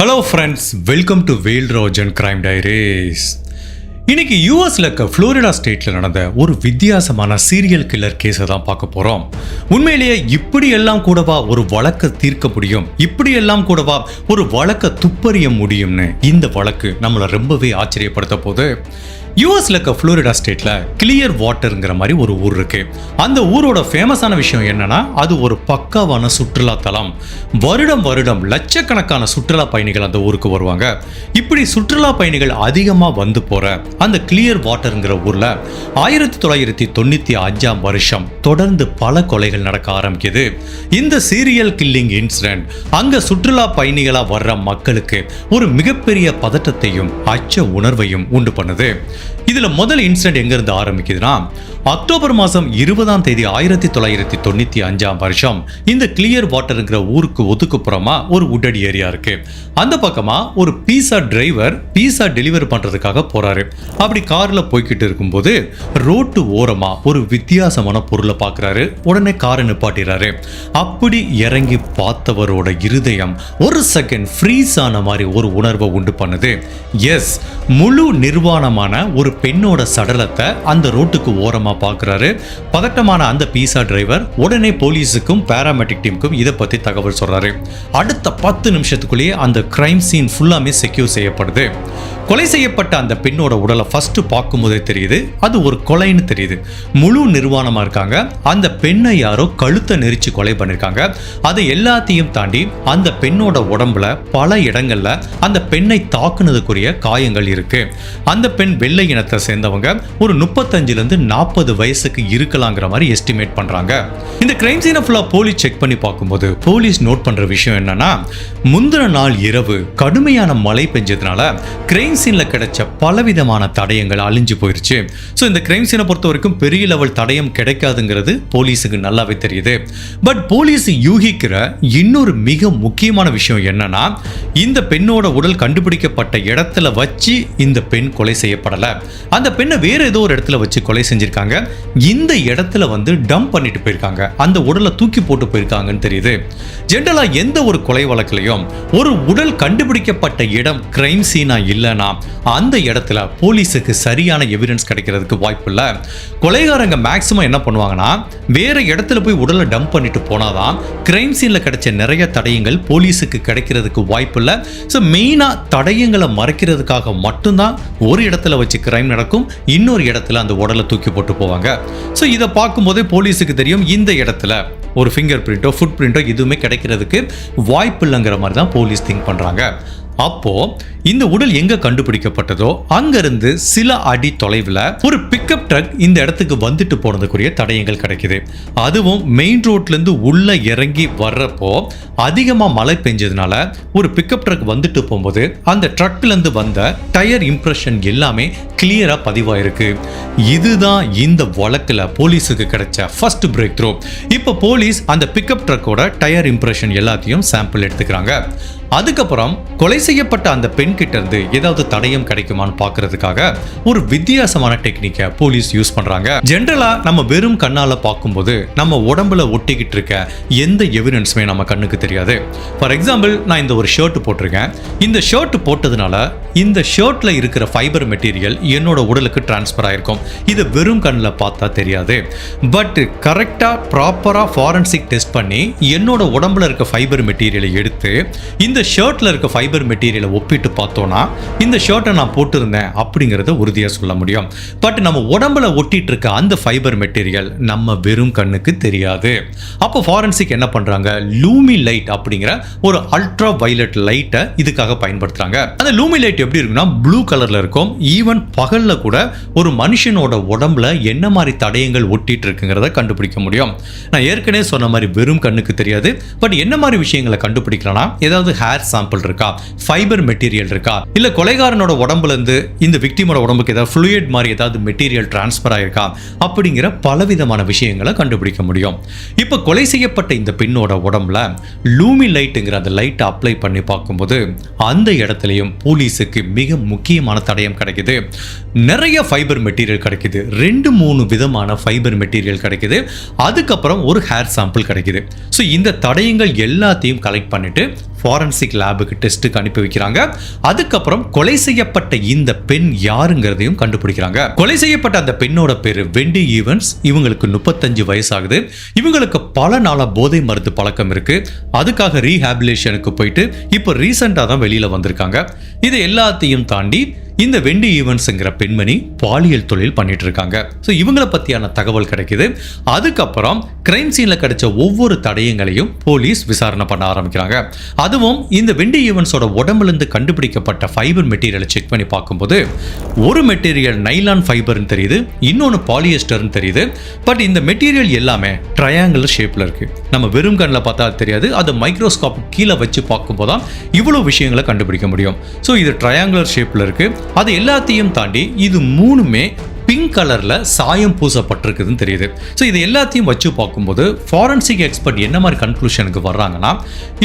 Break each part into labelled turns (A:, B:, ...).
A: Hello friends, welcome to Vel Rojan crime diaries. இன்னைக்கு யூஎஸ்ல இருக்க ஃப்ளோரிடா ஸ்டேட்ல நடந்த ஒரு வித்தியாசமான சீரியல் கில்லர் கேஸை தான் பார்க்க போறோம். உண்மையிலேயே இப்படியெல்லாம் கூடவா ஒரு வழக்கை தீர்க்க முடியும், இப்படியெல்லாம் கூடவா ஒரு வழக்கை துப்பறிய முடியும்னு இந்த வழக்கு நம்மளை ரொம்பவே ஆச்சரியப்படுத்த போகுது. யூஎஸ்ல இருக்க ஃப்ளோரிடா ஸ்டேட்ல கிளியர் வாட்டர்ங்கிற மாதிரி ஒரு ஊர் இருக்கு. அந்த ஊரோட ஃபேமஸான விஷயம் என்னன்னா, அது ஒரு பக்காவான சுற்றுலா தலம். வருடம் லட்சக்கணக்கான சுற்றுலா பயணிகள் அந்த ஊருக்கு வருவாங்க. இப்படி சுற்றுலா பயணிகள் அதிகமா வந்து போற அந்த கிளியர் வாட்டர்ங்கிற ஊர்ல 1995 தொடர்ந்து பல கொலைகள் நடக்க ஆரம்பிக்குது. இந்த சீரியல் கில்லிங் இன்சிடென்ட் அங்க சுற்றுலா பயணிகளா வர்ற மக்களுக்கு ஒரு மிகப்பெரிய பதட்டத்தையும் அச்ச உணர்வையும் உண்டு பண்ணுது. இதுல முதல் இன்சிடென்ட் எங்க இருந்து ஆரம்பிக்குதுன்னா, அக்டோபர் மாதம் 20 1995 இந்த கிளியர் வாட்டர்ங்கிற ஊருக்கு ஒதுக்குப்புறமா ஒரு உட்டடி ஏரியா இருக்கு. அந்த பக்கமா ஒரு பீஸா டிரைவர் பீஸா டெலிவரி பண்றதுக்காக போறாரு. அப்படி கார்ல போய்கிட்டு இருக்கும்போது ரோட்டு ஓரமா ஒரு வித்தியாசமான பொருளை பார்க்கறாரு. உடனே காரை நிப்பாட்டிறாரு. அப்படி இறங்கி பார்த்தவரோட இருதயம் ஒரு செகண்ட் ஃப்ரீஸ் ஆன மாதிரி ஒரு உணர்வை உண்டு பண்ணுது. எஸ், முழு நிர்வாணமான ஒரு பெண்ணோட சடலத்தை அந்த ரோட்டுக்கு ஓரமா பார்க்கிறாரு. பதட்டமான அந்த பீஸா டிரைவர் உடனே போலீஸுக்கும் பாராமெடிக் டீமுக்கும் இதை பத்தி தகவல் சொல்றாரு. அடுத்த 10 நிமிஷத்துக்குள்ளேயே அந்த கிரைம் சீன் ஃபுல்லாமே செக்யூர் செய்யப்படுது. கொலை செய்யப்பட்ட அந்த பெண்ணோட உடலை ஃபர்ஸ்ட் பார்க்கும்போதே தெரியுது, அது ஒரு கொலைன்னு தெரியுது. முழு நிர்வாணமா இருக்காங்க. அந்த பெண்ணை யாரோ கழுத்தை நெரிச்சு கொலை பண்ணிருக்காங்க. அதை எல்லாத்தையும் தாண்டி அந்த பெண்ணோட உடம்புல பல இடங்கள்ல அந்த பெண்ணை தாக்குனதுக்குரிய காயங்கள் இருக்கு. அந்த பெண் வெள்ளை இனத்தை சேர்ந்தவங்க, ஒரு 35-40 வயசுக்கு இருக்கலாங்கிற மாதிரி எஸ்டிமேட் பண்றாங்க. இந்த கிரைம் சீனை ஃபுல்லா போலீஸ் செக் பண்ணி பார்க்கும்போது போலீஸ் நோட் பண்ற விஷயம் என்னன்னா, முந்தின நாள் இரவு கடுமையான மழை பெஞ்சதுனால கிரைம் சீன்ல கிடைச்ச பலவிதமான தடயங்கள் அழிஞ்சு போயிருச்சு. ஸோ இந்த கிரைம் சீனை பொறுத்த வரைக்கும் பெரிய லெவல் தடயம் கிடைக்காதுங்கிறது போலீஸுக்கு நல்லாவே தெரியுது. பட் போலீஸ் யூகிக்கிற இன்னொரு மிக முக்கியமான விஷயம் என்னன்னா, இந்த பெண்ணோட உடல் கண்டுபிடிக்கப்பட்ட இடத்துல வச்சு இந்த பெண் கொலை செய்யப்படல. அந்த பெண்ணை வேற ஏதோ ஒரு இடத்துல வச்சு கொலை செஞ்சிருக்காங்க. இந்த இடத்துல வந்து டம்ப் பண்ணிட்டு போயிருக்காங்க, அந்த உடலை தூக்கி போட்டு போயிருக்காங்கன்னு தெரியுது. ஜென்ரலா எந்த ஒரு கொலை வழக்கிலையும் ஒரு உடல் கண்டுபிடிக்கப்பட்ட இடம் கிரைம் சீனா இல்லைன்னா அந்த இடத்துல போலீஸுக்கு சரியான எவிடன்ஸ் கிடைக்கிறதுக்கு வாய்ப்பு இல்லை. கொலைகாரங்க மேக்சிமம் என்ன பண்ணுவாங்கன்னா, வேற இடத்துல போய் உடலை டம்ப் பண்ணிட்டு போனாதான் கிரைம் சீன்ல கிடைச்ச நிறைய தடயங்கள் போலீஸுக்கு கிடைக்கிறதுக்கு வாய்ப்பு இல்லை. ஸோ மெயினா தடயங்களை மறைக்கிறதுக்காக மட்டும்தான் ஒரு இடத்துல வச்சு கிரைம் நடக்கும், இன்னொரு இடத்துல அந்த உடலை தூக்கி போட்டு போவாங்க. ஸோ இதை பார்க்கும்போதே போலீஸுக்கு தெரியும், இந்த இடத்துல ஒரு ஃபிங்கர் பிரிண்டோ ஃபுட் பிரிண்டோ எதுவுமே கிடைக்கிறதுக்கு வாய்ப்பு இல்லைங்கிற மாதிரி தான் போலீஸ் திங்க் பண்றாங்க. அப்போ இந்த உடல் எங்க கண்டுபிடிக்கப்பட்டதோ அங்கிருந்து சில அடி தொலைவில் ஒரு பிக்கப் ட்ரக் இந்த இடத்துக்கு வந்துட்டு போனதுக்குரிய தடயங்கள் கிடைக்குது. அதுவும் மெயின் ரோட்ல இருந்து உள்ள இறங்கி வர்றப்போ அதிகமா மழை பெஞ்சதுனால ஒரு பிக்கப் ட்ரக் வந்துட்டு போகும்போது அந்த ட்ரக்ல இருந்து வந்த டயர் இம்ப்ரெஷன் எல்லாமே கிளியரா பதிவாயிருக்கு. இதுதான் இந்த வழக்குல போலீஸுக்கு கிடைச்ச ஃபர்ஸ்ட் பிரேக் த்ரூ. இப்போ போலீஸ் அந்த பிக்கப் ட்ரக்கோட டயர் இம்ப்ரெஷன் எல்லாத்தையும் சாம்பிள் எடுத்துக்கிறாங்க. அதுக்கப்புறம் கொலை செய்யப்பட்ட அந்த பெண் கிட்ட இருந்து ஏதாவது தடயம் கிடைக்குமான்னு பார்க்கிறதுக்காக ஒரு வித்தியாசமான டெக்னிக்கை போலீஸ் யூஸ் பண்றாங்க. ஜென்ரலா நம்ம வெறும் கண்ணால பார்க்கும்போது நம்ம உடம்புல ஒட்டிக்கிட்டு இருக்க எந்த எவிடன்ஸுமே நம்ம கண்ணுக்கு தெரியாது. ஃபார் எக்ஸாம்பிள், நான் இந்த ஒரு ஷர்ட் போட்டிருக்கேன். இந்த ஷர்ட் போட்டதுனால இந்த ஷர்ட்ல இருக்கிற ஃபைபர் மெட்டீரியல் என்னோட உடலுக்கு டிரான்ஸ்பர் ஆயிருக்கும். இது வெறும் கண்ணில் பார்த்தா தெரியாது. பட் கரெக்டா ப்ராப்பரா ஃபாரன்சிக் டெஸ்ட் பண்ணி என்னோட உடம்புல இருக்க ஃபைபர் மெட்டீரியலை எடுத்து இந்த ஷர்ட்ல இருக்க ஃபைபர் மெட்டீரியலை ஒப்பிட்டு பார்த்தோம்னா இந்த ஷர்ட்டை நான் போட்டிருந்தேன் அப்படிங்கிறத உறுதியாக சொல்ல முடியும். பட் நம்ம உடம்புல ஒட்டிட்டு இருக்க அந்த ஃபைபர் மெட்டீரியல் நம்ம வெறும் கண்ணுக்கு தெரியாது. அப்போ ஃபாரன்சிக் என்ன பண்றாங்க, லூமி லைட் அப்படிங்கிற ஒரு அல்ட்ரா வயலட் லைட்டை இதுக்காக பயன்படுத்துறாங்க. அந்த லூமி லைட் எப்படி இருக்குன்னா, ப்ளூ கலர்ல இருக்கும். ஈவன் பகல்ல கூட ஒரு மனுஷனோட உடம்புல என்ன மாதிரி தடயங்கள் ஒட்டிட்டு இருக்குங்கிறத கண்டுபிடிக்க முடியும். நான் ஏற்கனவே சொன்ன மாதிரி வெறும் கண்ணுக்கு தெரியாது. பட் என்ன மாதிரி விஷயங்களை கண்டுபிடிக்கலாம், ஏதாவது ஹேர் சாம்பிள் இருக்கா, ஃபைபர் மெட்டீரியல் இருக்கா, இல்ல கொலைகாரனோட உடம்புல இருந்து இந்த விக்டிமோட உடம்புக்கு ஏதாவது ஃப்ளூயிட் மாதிரி ஏதாவது மெட்டீரியல் டிரான்ஸ்பர் ஆயிருக்கா அப்படிங்கிற பலவிதமான விஷயங்களை கண்டுபிடிக்க முடியும். இப்ப கொலை செய்யப்பட்ட இந்த பெண்ணோட உடம்புல லூமி லைட்ங்கிற அந்த லைட்டை அப்ளை பண்ணி பார்க்கும்போது அந்த இடத்துலயும் போலீஸுக்கு மிக முக்கியமான தடயம் கிடைக்குது. நிறைய ஃபைபர் மெட்டீரியல் கிடைக்குது. 2-3 விதமான ஃபைபர் மெட்டீரியல் கிடைக்குது. அதுக்கப்புறம் ஒரு ஹேர் சாம்பிள் கிடைக்குது. ஸோ இந்த தடயங்கள் எல்லாத்தையும் கலெக்ட் பண்ணிட்டு ஃபாரன்சிக் லேபுக்கு டெஸ்ட்டுக்கு அனுப்பி வைக்கிறாங்க. அதுக்கப்புறம் கொலை செய்யப்பட்ட இந்த பெண் யாருங்கிறதையும் கண்டுபிடிக்கிறாங்க. கொலை செய்யப்பட்ட அந்த பெண்ணோட பேரு வெண்டி ஈவன்ஸ். இவங்களுக்கு 35 வயசாகுது. இவங்களுக்கு பல நாளா போதை மருந்து பழக்கம் இருக்கு. அதுக்காக ரீஹாபிலேஷனுக்கு போயிட்டு இப்போ ரீசெண்டா தான் வெளியில வந்திருக்காங்க. இது எல்லாத்தையும் தாண்டி இந்த வெண்டி ஈவன்ஸ்ங்கிற பெண்மணி பாலியல் தொழில் பண்ணிட்டு இருக்காங்க. ஸோ இவங்களை பத்தியான தகவல் கிடைக்குது. அதுக்கப்புறம் கிரைம் சீன்ல கிடைச்ச ஒவ்வொரு தடயங்களையும் போலீஸ் விசாரணை பண்ண ஆரம்பிக்கிறாங்க. அதுவும் இந்த வெண்டி ஈவன்ஸோட உடம்புல இருந்து கண்டுபிடிக்கப்பட்ட ஃபைபர் மெட்டீரியலை செக் பண்ணி பார்க்கும்போது ஒரு மெட்டீரியல் நைலான் ஃபைபர்னு தெரியுது, இன்னொன்று பாலியஸ்டர்னு தெரியுது. பட் இந்த மெட்டீரியல் எல்லாமே ட்ரையாங்குலர் ஷேப்ல இருக்கு. நம்ம வெறும் கண்ணில் பார்த்தா தெரியாது, அது மைக்ரோஸ்கோப் கீழே வச்சு பார்க்கும்போது தான் இவ்வளவு விஷயங்களை கண்டுபிடிக்க முடியும். ஸோ இது ட்ரையாங்குலர் ஷேப்ல இருக்கு. அது எல்லாத்தையும் தாண்டி இது மூணுமே பிங்க் கலர்ல சாயம் பூசப்பட்டிருக்குதுன்னு தெரியுது. ஸோ இது எல்லாத்தையும் வச்சு பார்க்கும்போது ஃபாரன்சிக் எக்ஸ்பர்ட் என்ன மாதிரி கன்க்ளூஷனுக்கு வர்றாங்கன்னா,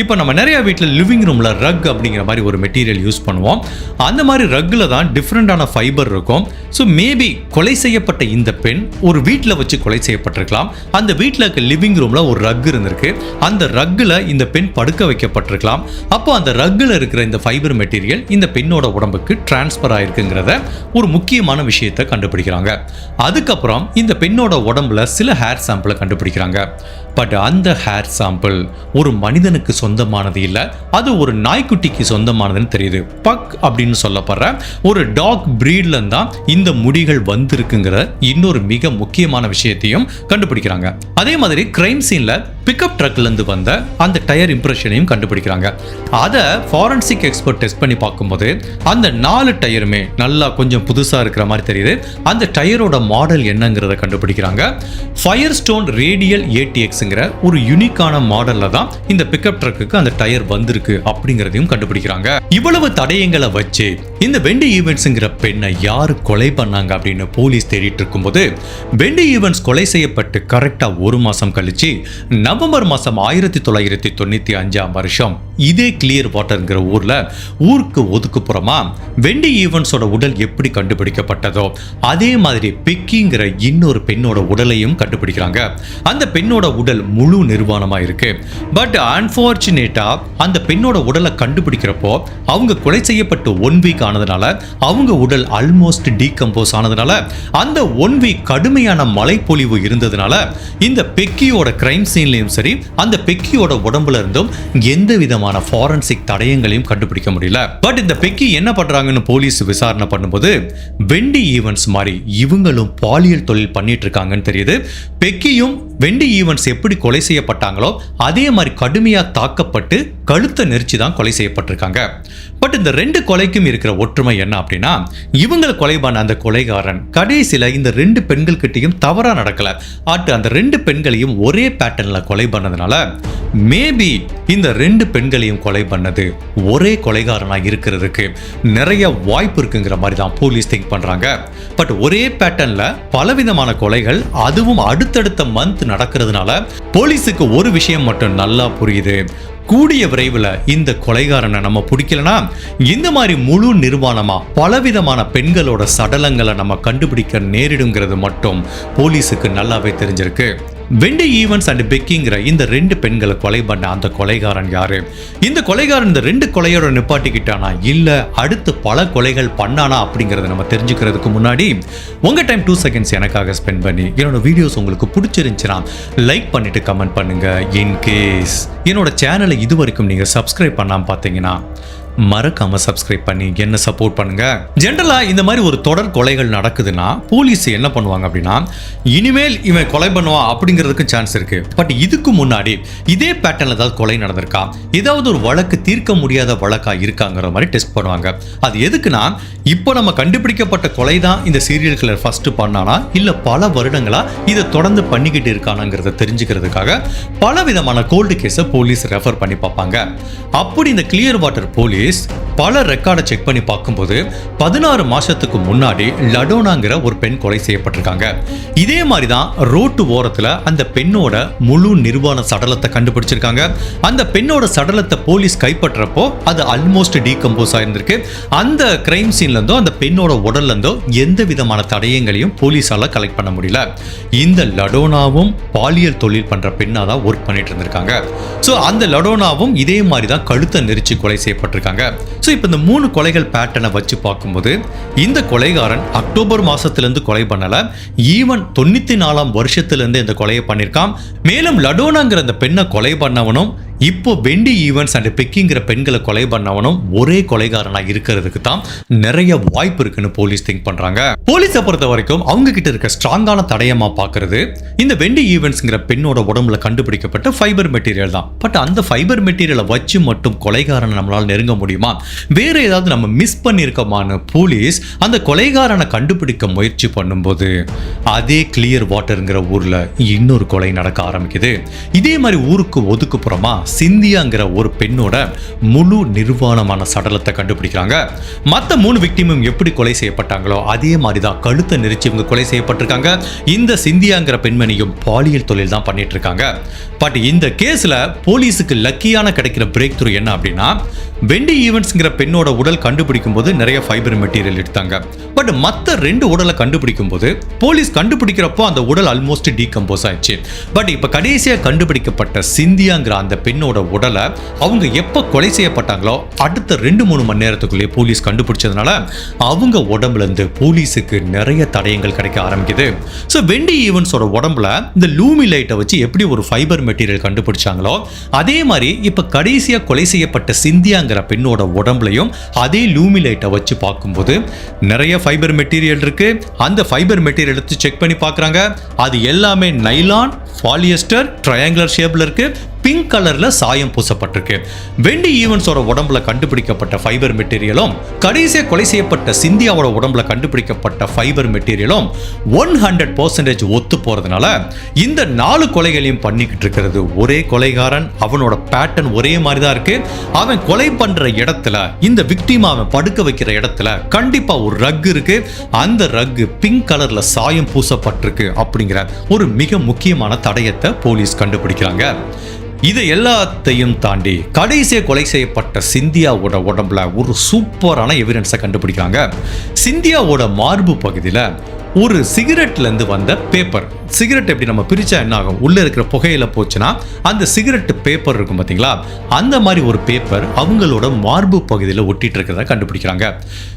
A: இப்போ நம்ம நிறைய வீட்டில் லிவிங் ரூம்ல ரக் அப்படிங்கிற மாதிரி ஒரு மெட்டீரியல் யூஸ் பண்ணுவோம். அந்த மாதிரி ரக்ல தான் டிஃப்ரெண்டான ஃபைபர் இருக்கும். ஸோ மேபி கொலை செய்யப்பட்ட இந்த பெண் ஒரு வீட்டில் வச்சு கொலை செய்யப்பட்டிருக்கலாம். அந்த வீட்டில் இருக்க லிவிங் ரூம்ல ஒரு ரக் இருந்திருக்கு. அந்த ரக்ல இந்த பெண் படுக்க வைக்கப்பட்டிருக்கலாம். அப்போ அந்த ரக்ல இருக்கிற இந்த ஃபைபர் மெட்டீரியல் இந்த பெண்ணோட உடம்புக்கு டிரான்ஸ்பர் ஆயிருக்குங்கிறத ஒரு முக்கியமான விஷயத்தை கண்டுபிடிக்கிறாங்க. அதுக்கப்புறம் இந்த பெண்ணோட உடம்புல சில ஹேர் சாம்பிளை கண்டுபிடிக்கிறாங்க. பட் அந்த ஹேர் சாம்பிள் ஒரு மனிதனுக்கு சொந்தமானது இல்லை, அது ஒரு நாய்க்குட்டிக்கு சொந்தமானதுன்னு தெரியுது. பக் அப்படின்னு சொல்லப்படுற ஒரு டாக் பிரீட்ல தான் இந்த முடிகள் வந்திருக்குங்கிற இன்னொரு மிக முக்கியமான விஷயத்தையும் கண்டுபிடிக்கிறாங்க. அதே மாதிரி கிரைம் சீன்ல பிக்கப் ட்ரக்ல இருந்து வந்த அந்த டயர் இம்ப்ரெஷனையும் கண்டுபிடிக்கிறாங்க. அதை ஃபாரன்சிக் எக்ஸ்பர்ட் டெஸ்ட் பண்ணி பார்க்கும்போது அந்த 4 டயருமே நல்லா கொஞ்சம் புதுசா இருக்கிற மாதிரி தெரியுது. அந்த டயரோட மாடல் என்னங்கிறத கண்டுபிடிக்கிறாங்க. ஃபயர் ஸ்டோன் ரேடியல் ATXங்கிற ஒரு யூனிக்கான மாடல்ல தான் இந்த பிக்கப் ட்ரக்குக்கு அந்த டயர் வந்திருக்கு அப்படிங்கிறதையும் கண்டுபிடிக்கிறாங்க. இவ்வளவு தடயங்களை வச்சு இந்த வெண்டி ஈவன்ஸ்ங்கிற பெண்ணை யாரு கொலை பண்ணாங்க அப்படின்னு போலீஸ் தேடிட்டு இருக்கும்போது வெண்டி ஈவன்ஸ் கொலை செய்யப்பட்டு கரெக்டா 1 மாசம் கழிச்சு நவம்பர் மாசம் 1995 வருஷம் இதே கிளியர் வாட்டர்ங்கிற ஊருக்கு ஒதுக்குப்புறமா வெண்டி ஈவன்ஸோட உடல் எப்படி கண்டுபிடிக்கப்பட்டதோ அதே மாதிரி பெக்கிங்கிற இன்னொரு பெண்ணோட உடலையும் கண்டுபிடிக்கிறாங்க. அந்த பெண்ணோட உடல் முழு நிர்வாணமா இருக்கு. பட் அன்பார்ச்சுனேட்டா அந்த பெண்ணோட உடலை கண்டுபிடிக்கிறப்போ அவங்க கொலை செய்யப்பட்டு 1 வீக் ஆனதுனால அவங்க உடல் ஆல்மோஸ்ட் டீகம்போஸ் ஆனதுனால அந்த 1 வீக் கடுமையான மழைப்பொழிவு இருந்ததுனால இந்த பெக்கியோட கிரைம் சீன்லயும் சரி அந்த பெக்கியோட உடம்புல இருந்தும் எந்த விதமான ஃபாரன்சிக் தடயங்களையும் கண்டுபிடிக்க முடியல. பட் இந்த பெக்கி என்ன பண்றாங்கன்னு போலீஸ் விசாரணை பண்ணும்போது வெண்டி ஈவன்ஸ் மாதிரி இவங்களும் பாலியல் தொழில் பண்ணிட்டு இருக்காங்கன்னு தெரியுது. பெக்கியும் வெண்டி ஈவன்ஸ் எப்படி கொலை செய்யப்பட்டாங்களோ அதே மாதிரி கடுமையா தாக்கப்பட்டு கழுத்தை நெரிச்சு தான் கொலை செய்யப்பட்டிருக்காங்க. பட் இந்த 2 கொலைக்கும் இருக்கிற ஒற்றுமை என்ன அப்படின்னா, இவங்களை கொலை பண்ண அந்த கொலைகாரன் கடைசியில இந்த 2 பெண்கள் கிட்டையும் தவறா நடக்கல. அந்த 2 பெண்களையும் ஒரே பேட்டர்ன்ல கொலை பண்ணதுனால மேபி இந்த 2 பெண்களையும் கொலை பண்ணது ஒரே கொலைகாரனா இருக்கிறதுக்கு நிறைய வாய்ப்பு இருக்குங்கிற மாதிரி தான் போலீஸ் திங்க் பண்றாங்க. பட் ஒரே பேட்டர்ன்ல பலவிதமான கொலைகள் அதுவும் அடுத்தடுத்த மந்த் நடக்கிறதுனால போலீஸுக்கு ஒரு விஷயம் மட்டும் நல்லா புரியுது. கூடிய விரைவில் இந்த கொலைகாரனை நம்ம பிடிக்கலனா இந்த மாதிரி முழு நிர்வாணமா பலவிதமான பெண்களோட சடலங்களை நம்ம கண்டுபிடிக்க நேரிடுங்கிறது மட்டும் போலீஸுக்கு நல்லாவே தெரிஞ்சிருக்கு. வெண்டி ஈவன்ஸ் அண்ட் பெக்கிங்கிற இந்த 2 பெண்களை கொலை பண்ண அந்த கொலைகாரன் யாரு? இந்த கொலைகாரன் இந்த 2 கொலையோட நிப்பாட்டிக்கிட்டானா இல்ல அடுத்து பல கொலைகள் பண்ணானா அப்படிங்கறத நம்ம தெரிஞ்சுக்கிறதுக்கு முன்னாடி உங்க டைம் 2 செகண்ட்ஸ் எனக்காக ஸ்பெண்ட் பண்ணி என்னோட வீடியோஸ் உங்களுக்கு பிடிச்சிருந்துச்சுன்னா லைக் பண்ணிட்டு கமெண்ட் பண்ணுங்க. இன் கேஸ் என்னோட சேனலை இது வரைக்கும் நீங்க சப்ஸ்கிரைப் பண்ணாம பார்த்தீங்கன்னா மறக்காம சப்ஸ்கிரைப் பண்ணி என்ன சப்போர்ட் பண்ணுங்க. ஜெனரலா இந்த மாதிரி ஒரு தொடர் கொலைகள் நடக்குதுன்னா போலீஸ் என்ன பண்ணுவாங்க அப்படின்னா, இனிமேல் இவன் கொலை பண்ணுவான் அப்படிங்கிறதுக்கு சான்ஸ் இருக்கு. பட் இதுக்கு முன்னாடி இதே பேட்டர்ன்ல ஏதாவது கொலை நடந்திருக்கா, ஏதாவது ஒரு வழக்கு தீர்க்க முடியாத வழக்கா இருக்காங்கிற மாதிரி டெஸ்ட் பண்ணுவாங்க. அது எதுக்குன்னா, இப்போ நம்ம கண்டுபிடிக்கப்பட்ட கொலை தான் இந்த சீரியல் கில்லர் ஃபர்ஸ்ட் பண்ணானா இல்ல பல வருடங்களா இதை தொடர்ந்து பண்ணிக்கிட்டு இருக்கானாங்கிறத தெரிஞ்சுக்கிறதுக்காக பல விதமான கோல்டு கேஸை போலீஸ் ரெஃபர் பண்ணி பார்ப்பாங்க. அப்படி இந்த கிளியர் வாட்டர் போலீஸ் போலீஸ் பல ரெக்கார்டை செக் பண்ணி பார்க்கும்போது 16 மாசத்துக்கு முன்னாடி லடோனாங்கிற ஒரு பெண் கொலை செய்யப்பட்டிருக்காங்க. இதே மாதிரி தான் ரோட்டு ஓரத்துல அந்த பெண்ணோட முழு நிர்வாண சடலத்தை கண்டுபிடிச்சிருக்காங்க. அந்த பெண்ணோட சடலத்தை போலீஸ் கைப்பற்றப்போ அது ஆல்மோஸ்ட் டீகம்போஸ் ஆயிருந்திருக்கு. அந்த கிரைம் சீன்ல இருந்தோ அந்த பெண்ணோட உடல்ல இருந்தோ எந்த விதமான தடயங்களையும் போலீஸால கலெக்ட் பண்ண முடியல. இந்த லடோனாவும் பாலியல் தொழில் பண்ற பெண்ணா தான் ஒர்க் பண்ணிட்டு இருந்திருக்காங்க. சோ அந்த லடோனாவும் இதே மாதிரி தான் கழுத்தை நெரிச்சு கொலை செய்யப்பட்டிருக்காங்க. இப்ப இந்த 3 கொலைகள் பேட்டர்னை வச்சு பார்க்கும்போது இந்த கொலைகாரன் அக்டோபர் மாசத்திலிருந்து கொலை பண்ணல, ஈவன் 94ஆம் வருஷத்திலிருந்து இந்த கொலையை பண்ணிருக்கான். மேலும் லடோனாங்கிற அந்த பெண்ணை கொலை பண்ணவனும் இப்போ வெண்டி ஈவன்ஸ் அண்ட் பெக்கிங்கிற பெண்களை கொலை பண்ணவனும் ஒரே கொலைகாரனா இருக்கிறதுக்கு தான் நிறைய வாய்ப்பு இருக்குன்னு போலீஸ் திங்க் பண்றாங்க. போலீஸை பொறுத்த வரைக்கும் அவங்க கிட்ட இருக்க ஸ்ட்ராங்கான தடயமா பாக்குறது இந்த வெண்டி ஈவன்ஸ்ங்கிற பெண்ணோட உடம்புல கண்டுபிடிக்கப்பட்ட ஃபைபர் மெட்டீரியல் தான். பட் அந்த ஃபைபர் மெட்டீரியலை வச்சு மட்டும் கொலைகாரனை நம்மளால நெருங்க முடியுமா? வேற ஏதாவது நம்ம மிஸ் பண்ணிருக்கமான போலீஸ் அந்த கொலைகாரனை கண்டுபிடிக்க முயற்சி பண்ணும்போது அதே கிளியர் வாட்டர்ங்கிற ஊர்ல இன்னொரு கொலை நடக்க ஆரம்பிக்குது. இதே மாதிரி ஊருக்கு ஒதுக்குப்புறமா சிந்தியாங்கிற ஒரு பெண்ணோட முழு நிர்வாணமான சடலத்தை கண்டுபிடிக்கிறாங்க. மற்ற 3 விக்டிமும் எப்படி கொலை செய்யப்பட்டாங்களோ அதே மாதிரி தான் கழுத்தை நெரிச்சு இவங்க கொலை செய்யப்பட்டிருக்காங்க. இந்த சிந்தியாங்கிற பெண்மணியும் பாலியல் தொழில் தான் பண்ணிட்டு இருக்காங்க. பட் இந்த கேஸ்ல போலீஸுக்கு லக்கியான கிடைக்கிற பிரேக் த்ரூ என்ன அப்படின்னா, வெண்டி ஈவன்ஸ்ங்கிற பெண்ணோட உடல் கண்டுபிடிக்கும் போது நிறைய ஃபைபர் மெட்டீரியல் எடுத்தாங்க. பட் மற்ற 2 உடலை கண்டுபிடிக்கும் போது போலீஸ் கண்டுபிடிக்கிறப்போ அந்த உடல் ஆல்மோஸ்ட் டீகம்போஸ் ஆயிடுச்சு. பட் இப்ப கடைசியா கண்டுபிடிக்கப்பட்ட சிந்தியாங்கிற அந்த பெண்ணோட உடலை அவங்க எப்ப கொலை செய்யப்பட்டாங்களோ அடுத்த 2-3 மணி நேரத்துக்குள்ளே போலீஸ் கண்டுபிடிச்சதுனால அவங்க உடம்புல இருந்து போலீஸுக்கு நிறைய தடயங்கள் கிடைக்க ஆரம்பிக்குது. ஸோ வெண்டி ஈவன்ஸோட உடம்புல இந்த லூமி லைட்டை வச்சு எப்படி ஒரு ஃபைபர் மெட்டீரியல் கண்டுபிடிச்சாங்களோ அதே மாதிரி இப்ப கடைசியா கொலை செய்யப்பட்ட சிந்தியாங்கிற பெண்ணோட உடம்புலையும் அதே லூமி லைட்டை வச்சு பார்க்கும்போது நிறைய ஃபைபர் மெட்டீரியல் இருக்கு. அந்த ஃபைபர் மெட்டீரியல் எடுத்து செக் பண்ணி பார்க்கறாங்க. அது எல்லாமே நைலான், பாலியஸ்டர், ட்ரையாங்குலர் ஷேப்ல இருக்கு, பிங்க் கலர்ல சாயம் பூசப்பட்டிருக்கு. வெண்டி ஈவன்ஸோட உடம்புல கண்டுபிடிக்கப்பட்ட ஃபைபர் மெட்டீரியலும் கடைசியா கொலை செய்யப்பட்ட சிந்தியாவோட உடம்புல கண்டுபிடிக்கப்பட்ட ஃபைபர் மெட்டீரியலும் 100% ஒத்து போறதுனால இந்த 4 கொலைகளையும் பண்ணிக்கிட்டு இருக்கிறது ஒரே கொலைகாரன். அவனோட பேட்டர்ன் ஒரே மாதிரி தான் இருக்கு. அவன் கொலை பண்ற இடத்துல, இந்த விக்டிம் அவன் படுக்க வைக்கிற இடத்துல கண்டிப்பா ஒரு ரக் இருக்கு. அந்த ரக் பிங்க் கலர்ல சாயம் பூசப்பட்டிருக்கு அப்படிங்கிற ஒரு மிக முக்கியமான தடயத்தை போலீஸ் கண்டுபிடிக்கிறாங்க. இது எல்லாத்தையும் தாண்டி கடைசியா கொலை செய்யப்பட்ட சிந்தியாவோட உடம்புல ஒரு சூப்பரான எவிடன்ஸை கண்டுபிடிக்கிறாங்க. சிந்தியாவோட மார்பு பகுதியில் ஒரு சிகரெட்ல இருந்து வந்த பேப்பர். சிகரெட் எப்படி நம்ம பிரிச்சா என்ன ஆகும், உள்ள இருக்கிற புகையில போச்சுன்னா அந்த சிகரெட் பேப்பர் இருக்கும் பாத்தீங்களா, அந்த மாதிரி ஒரு பேப்பர் அவங்களோட மார்பு பகுதியில் ஒட்டிட்டு இருக்கிறத கண்டுபிடிக்கிறாங்க.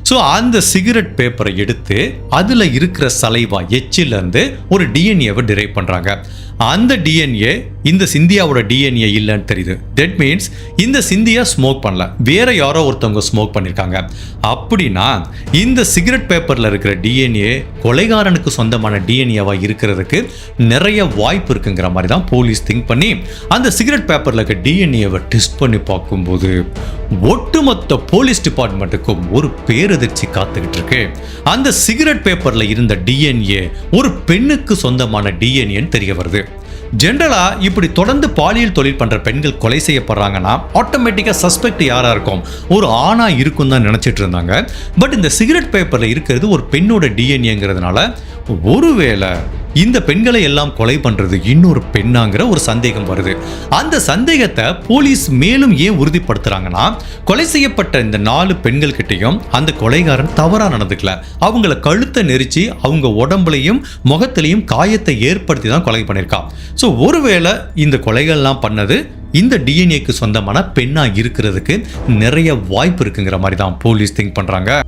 A: ஸோ அந்த சிகரெட் பேப்பரை எடுத்து அதுல இருக்கிற சலைவா எச்சில இருந்து ஒரு டிஎன்ஏவை டிரைவ் பண்றாங்க. அந்த டிஎன்ஏ இந்த சிந்தியாவோட டிஎன்ஏ இல்லைன்னு தெரியுது. தட் மீன்ஸ் இந்த சிந்தியா ஸ்மோக் பண்ணல, வேற யாரோ ஒருத்தவங்க ஸ்மோக் பண்ணிருக்காங்க. அப்படின்னா இந்த சிகரெட் பேப்பர்ல இருக்கிற டிஎன்ஏ கொலைகாரனுக்கு சொந்தமான டிஎன்ஏவா இருக்கிறதுக்கு நிறைய வாய்ப்பு இருக்குங்கிற மாதிரி தான் போலீஸ் திங்க் பண்ணி அந்த சிகரெட் பேப்பர்ல இருக்க டிஎன்ஏவை டெஸ்ட் பண்ணி பார்க்கும்போது ஒட்டுமொத்த போலீஸ் டிபார்ட்மெண்ட்டுக்கும் ஒரு பேரதிர்ச்சி காத்துக்கிட்டு இருக்கு. அந்த சிகரெட் பேப்பர்ல இருந்த டிஎன்ஏ ஒரு பெண்ணுக்கு சொந்தமான டிஎன்ஏன்னு தெரிய வருது. ஜென்ரலா இப்படி தொடர்ந்து பாலியல் தொழில் பண்ற பெண்கள் கொலை செய்யப்படுறாங்கன்னா ஆட்டோமேட்டிக்கா சஸ்பெக்ட் யாரா இருக்கும், ஒரு ஆணா இருக்கும் தான் நினைச்சிட்டு இருந்தாங்க. பட் இந்த சிகரெட் பேப்பர்ல இருக்கிறது ஒரு பெண்ணோட டிஎன்ஏங்கிறதுனால ஒருவேளை இந்த பெண்களை எல்லாம் கொலை பண்றது இன்னொரு பெண்ணாங்கிற ஒரு சந்தேகம் வருது. அந்த சந்தேகத்தை போலீஸ் மேலும் ஏன் உறுதிப்படுத்துறாங்கன்னா, கொலை செய்யப்பட்ட இந்த 4 பெண்கள் கிட்டையும் அந்த கொலைகாரன் தவறா நடந்துக்கல. அவங்கள கழுத்தை நெரிச்சு அவங்க உடம்புலையும் முகத்திலையும் காயத்தை ஏற்படுத்தி தான் கொலை பண்ணியிருக்கான். ஸோ ஒருவேளை இந்த கொலைகள்லாம் பண்ணது இந்த டிஎன்ஏக்கு சொந்தமான பெண்ணா இருக்கிறதுக்கு நிறைய வாய்ப்பு இருக்குங்கிற மாதிரி தான் போலீஸ் திங்க் பண்றாங்க.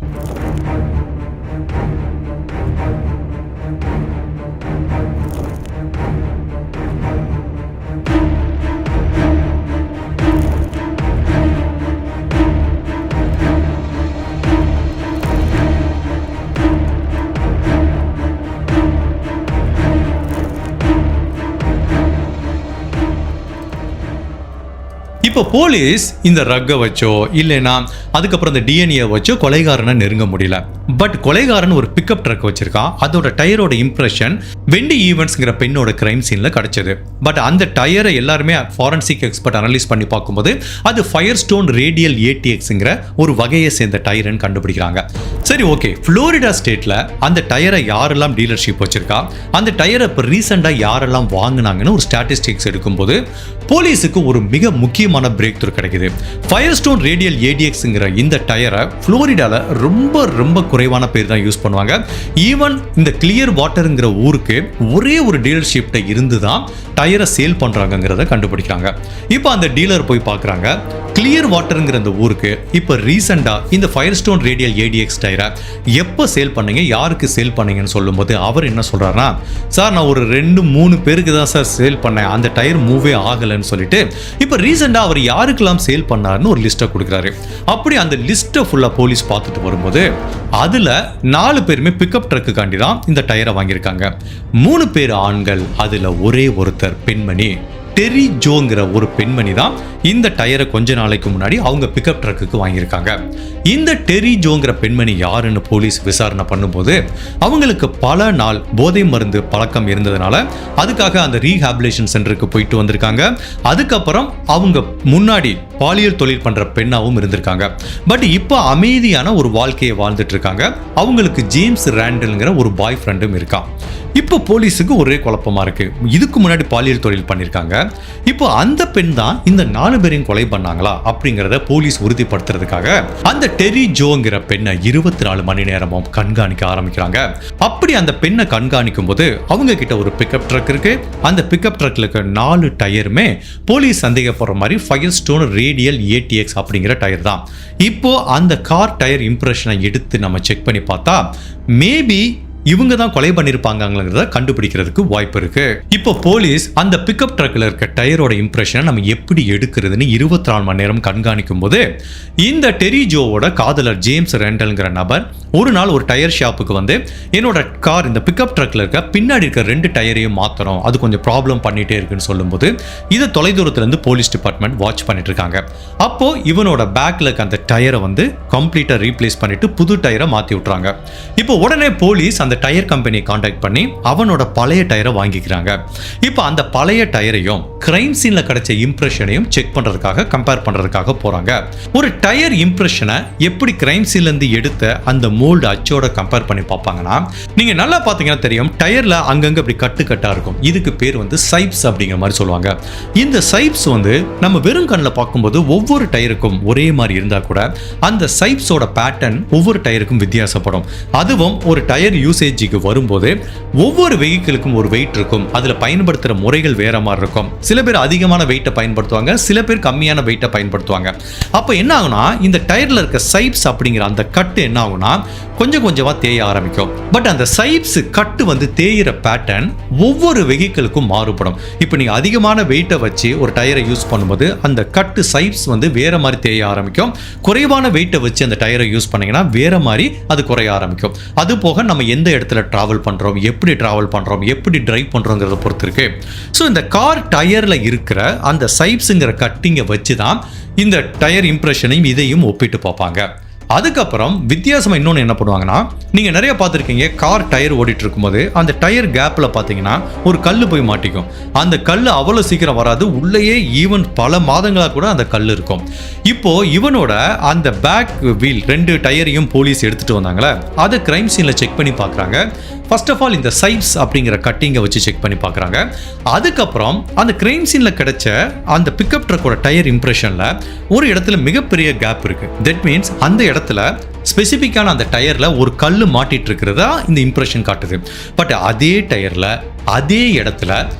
A: இப்போ போலீஸ் இந்த ரக்கை வச்சோ இல்லைன்னா அதுக்கப்புறம் இந்த டிஎன்ஏ வச்சோ கொலைகாரனை நெருங்க முடியல. பட் கொலைகாரன் ஒரு பிக்கப் ட்ரக் வச்சிருக்கான். அதோட டயரோட இம்ப்ரெஷன் வெண்டி ஈவன்ஸ்ங்கிற பெண்ணோட கிரைம் சீன்ல கிடைச்சது. பட் அந்த டயரை எல்லாருமே ஃபாரன்சிக் எக்ஸ்பர்ட் அனலைஸ் பண்ணி பார்க்கும்போது அது ஃபயர் ஸ்டோன் ரேடியல் ஏடிஎக்ஸ்ங்கிற ஒரு வகையை சேர்ந்த டயர்னு கண்டுபிடிக்கிறாங்க. சரி, ஓகே, புளோரிடா ஸ்டேட்ல அந்த டயரை யாரெல்லாம் டீலர்ஷிப் வச்சிருக்கா, அந்த டயரை இப்போ ரீசெண்டாக யாரெல்லாம் வாங்கினாங்கன்னு ஒரு ஸ்டாட்டிஸ்டிக்ஸ் எடுக்கும்போது போலீஸுக்கு ஒரு மிக முக்கியமான பிரேக் த்ரூ கிடைக்குது. ஃபயர் ஸ்டோன் ரேடியல் ஏடிஎக்ஸ்ங்கிற இந்த டயரை புளோரிடால ரொம்ப குறைவான பேர் தான் யூஸ் பண்ணுவாங்க. ஈவன் இந்த கிளியர் வாட்டருங்கிற ஊருக்கு ஒரே ஒரு டீலர்ஷிப்ட இருந்து தான் டயரை சேல் பண்றாங்கிறத கண்டுபிடிக்கிறாங்க. இப்போ அந்த டீலர் போய் பார்க்குறாங்க, கிளியர் வாட்டருங்கிற அந்த ஊருக்கு இப்போ ரீசெண்டாக இந்த ஃபயர் ஸ்டோன் ரேடியல் ஏடிஎக்ஸ் டயரை எப்போ சேல் பண்ணீங்க, யாருக்கு சேல் பண்ணீங்கன்னு சொல்லும்போது அவர் என்ன சொல்றாருன்னா, சார் நான் ஒரு 2-3 பேருக்கு தான் சார் சேல் பண்ணேன், அந்த டயர் மூவே ஆகலைன்னு சொல்லிட்டு இப்போ ரீசெண்டாக அவர் யாருக்கெல்லாம் சேல் பண்ணாருன்னு ஒரு லிஸ்ட்டை கொடுக்குறாரு. அப்படி அந்த லிஸ்ட்டை ஃபுல்லாக போலீஸ் பார்த்துட்டு வரும்போது அதில் 4 பேருமே பிக்கப் ட்ரக்குக்காண்டி தான் இந்த டயரை வாங்கியிருக்காங்க. 3 பேர் ஆண்கள், அதில் ஒரே ஒருத்தர் பெண்மணி. டெரி ஜோங்கிற ஒரு பெண்மணி தான் இந்த டயரை கொஞ்ச நாளைக்கு முன்னாடி அவங்க பிக்கப் ட்ரக்குக்கு வாங்கியிருக்காங்க. இந்த டெரி ஜோங்கிற பெண்மணி யாருன்னு போலீஸ் விசாரணை பண்ணும்போது அவங்களுக்கு பல நாள் போதை மருந்து பழக்கம் இருந்ததுனால அதுக்காக அந்த ரீஹாபிலேஷன் சென்டருக்கு போயிட்டு வந்திருக்காங்க. அதுக்கப்புறம் அவங்க முன்னாடி பாலியல் தொழில் பண்ற பெண்ணாவும் இருந்திருக்காங்க. பட் இப்போ அமைதியான ஒரு வாழ்க்கையை வாழ்ந்துட்டு இருக்காங்க. அவங்களுக்கு ஜேம்ஸ் ரேண்டல்ங்கிற ஒரு பாய் ஃப்ரெண்டும் இருக்கான். இப்போ போலீஸுக்கு ஒரே குழப்பமா இருக்கு. இதுக்கு முன்னாடி பாலியல் தொழில் பண்ணியிருக்காங்க, இப்போ அந்த பெண் தான் இந்த 4 பேரையும் கொலை பண்ணாங்களா அப்படிங்கிறத போலீஸ் உறுதிப்படுத்துறதுக்காக அந்த டெரி ஜோங்கிற பெண்ணை 24 மணி நேரமும் கண்காணிக்க ஆரம்பிக்கிறாங்க. அப்படி அந்த பெண்ணை கண்காணிக்கும் போது அவங்க கிட்ட ஒரு பிக்கப் ட்ரக் இருக்கு. அந்த பிக்கப் ட்ரக்ல இருக்க 4 டயருமே போலீஸ் சந்தேகப்படுற மாதிரி ஃபயர் ஸ்டோன் ரேடியல் ஏடிஎக்ஸ் அப்படிங்கிற டயர் தான். இப்போ அந்த கார் டயர் இம்ப்ரெஷனை எடுத்து நம்ம செக் பண்ணி பார்த்தா மேபி இவங்க தான் கொலை பண்ணிருப்பாங்கிறத கண்டுபிடிக்கிறதுக்கு வாய்ப்பு இருக்கு. இப்போ போலீஸ் அந்த பிக்கப் ட்ரக்ல இருக்க டயரோட இம்ப்ரெஷனை நம்ம எப்படி எடுக்கிறதுன்னு 24 மணி நேரம் கண்காணிக்கும் போது இந்த டெரி ஜோவோட காதலர் ஜேம்ஸ் ரெண்டல்ங்கிற நபர் ஒரு நாள் ஒரு டயர் ஷாப்புக்கு வந்து என்னோட கார் இந்த பிக்கப் ட்ரக்ல இருக்க பின்னாடி இருக்க 2 டயரையும் மாத்தணும், அது கொஞ்சம் ப்ராப்ளம் பண்ணிட்டே இருக்குன்னு சொல்லும்போது இதை தொலைதூரத்துல இருந்து போலீஸ் டிபார்ட்மெண்ட் வாட்ச் பண்ணிட்டு இருக்காங்க. அப்போ இவனோட பேக்ல இருக்க அந்த டயரை வந்து கம்ப்ளீட்டா ரீப்ளேஸ் பண்ணிட்டு புது டயரை மாத்தி விட்டுறாங்க. இப்போ உடனே போலீஸ் அந்த டயர் கம்பெனியை காண்டாக்ட் பண்ணி அவனோட பழைய டயரை வாங்கிக்கிறாங்க. இப்போ அந்த பழைய டயரையும் கிரைம் சீன்ல கிடைச்ச இம்ப்ரெஷனையும் செக் பண்றதுக்காக கம்பேர் பண்றதுக்காக போறாங்க. ஒரு டயர் இம்ப்ரெஷனை எப்படி கிரைம் சீன்ல இருந்து எடுத்த அந்த மோல்டு அச்சோட கம்பேர் பண்ணி பார்ப்பாங்கன்னா நீங்க நல்லா பாத்தீங்கன்னா தெரியும், டயர்ல அங்கங்க அப்படி கட்டா இருக்கும். இதுக்கு பேர் வந்து சைப்ஸ் அப்படிங்கிற மாதிரி சொல்லுவாங்க. இந்த சைப்ஸ் வந்து நம்ம வெறும் கண்ணில் பார்க்கும்போது ஒவ்வொரு டயருக்கும் ஒரே மாதிரி இருந்தா கூட அந்த சைப்ஸோட பேட்டர்ன் ஒவ்வொரு டயருக்கும் வித்தியாசப்படும். அதுவும் ஒரு டயர் யூசேஜுக்கு வரும்போது ஒவ்வொரு வெஹிக்கிளுக்கும் ஒரு வெயிட் இருக்கும், அதுல பயன்படுத்துற முறைகள் வேற மாதிரி இருக்கும். சில பேர் அதிகமான வெயிட்டை பயன்படுத்துவாங்க, சில பேர் கம்மியான வெயிட்டை பயன்படுத்துவாங்க. அப்ப என்ன ஆகுனா இந்த டயர்ல இருக்க சைப்ஸ் அப்படிங்கிற அந்த கட்டு என்ன ஆகுனா கொஞ்சம் கொஞ்சமா தேய ஆரம்பிக்கும். பட் அந்த சைப்ஸ் கட்டு வந்து தேயிற பேட்டர்ன் ஒவ்வொரு வெஹிக்கிளுக்கும் மாறுபடும். இப்போ நீங்க அதிகமான வெயிட்டை வச்சு ஒரு டயரை யூஸ் பண்ணும்போது அந்த கட்டு சைப்ஸ் வந்து வேற மாதிரி தேய ஆரம்பிக்கும். குறைவான வெயிட்டை வச்சு அந்த டயரை யூஸ் பண்ணீங்கன்னா வேற மாதிரி அது குறைய ஆரம்பிக்கும். அது போக நம்ம எந்த இடத்துல டிராவல் பண்றோம், எப்படி டிராவல் பண்றோம், எப்படி டிரைவ் பண்றோங்கிறத பொறுத்து இருக்கு. ஸோ இந்த கார் டயர்ல இருக்கிற அந்த சைப்ஸுங்கிற கட்டிங்கை வச்சு தான் இந்த டயர் இம்ப்ரெஷனையும் இதையும் ஒப்பிட்டு பார்ப்பாங்க. அதுக்கப்புறம் வித்தியாசமா இன்னொன்று என்ன பண்ணுவாங்கன்னா, நீங்க நிறைய பார்த்துருக்கீங்க, கார் டயர் ஓடிட்டு இருக்கும்போது அந்த டயர் கேப்ல பார்த்தீங்கன்னா ஒரு கல் போய் மாட்டிக்கும். அந்த கல் அவ்வளோ சீக்கிரம் வராது, உள்ளேயே ஈவன் பல மாதங்களாக கூட அந்த கல் இருக்கும். இப்போ இவனோட அந்த பேக் வீல் 2 டயரையும் போலீஸ் எடுத்துட்டு வந்தாங்களே, அதை கிரைம் சீன்ல செக் பண்ணி பார்க்குறாங்க. ஃபர்ஸ்ட் ஆஃப் ஆல் இந்த சைப்ஸ் அப்படிங்கிற கட்டிங்கை வச்சு செக் பண்ணி பார்க்குறாங்க. அதுக்கப்புறம் அந்த கிரைம் சீன்ல கிடைச்ச அந்த பிக்கப் ட்ரக்கோட டயர் இம்ப்ரெஷன்ல ஒரு இடத்துல மிகப்பெரிய கேப் இருக்கு. தட் மீன்ஸ் அந்த இடத்துல ஸ்பெசிஃபிக்கான அந்த டயர்ல ஒரு கல் மாட்டிட்டு இருக்கிறதா இந்த இம்ப்ரெஷன் காட்டுது. பட் அதே டயர்ல அதே இடத்துல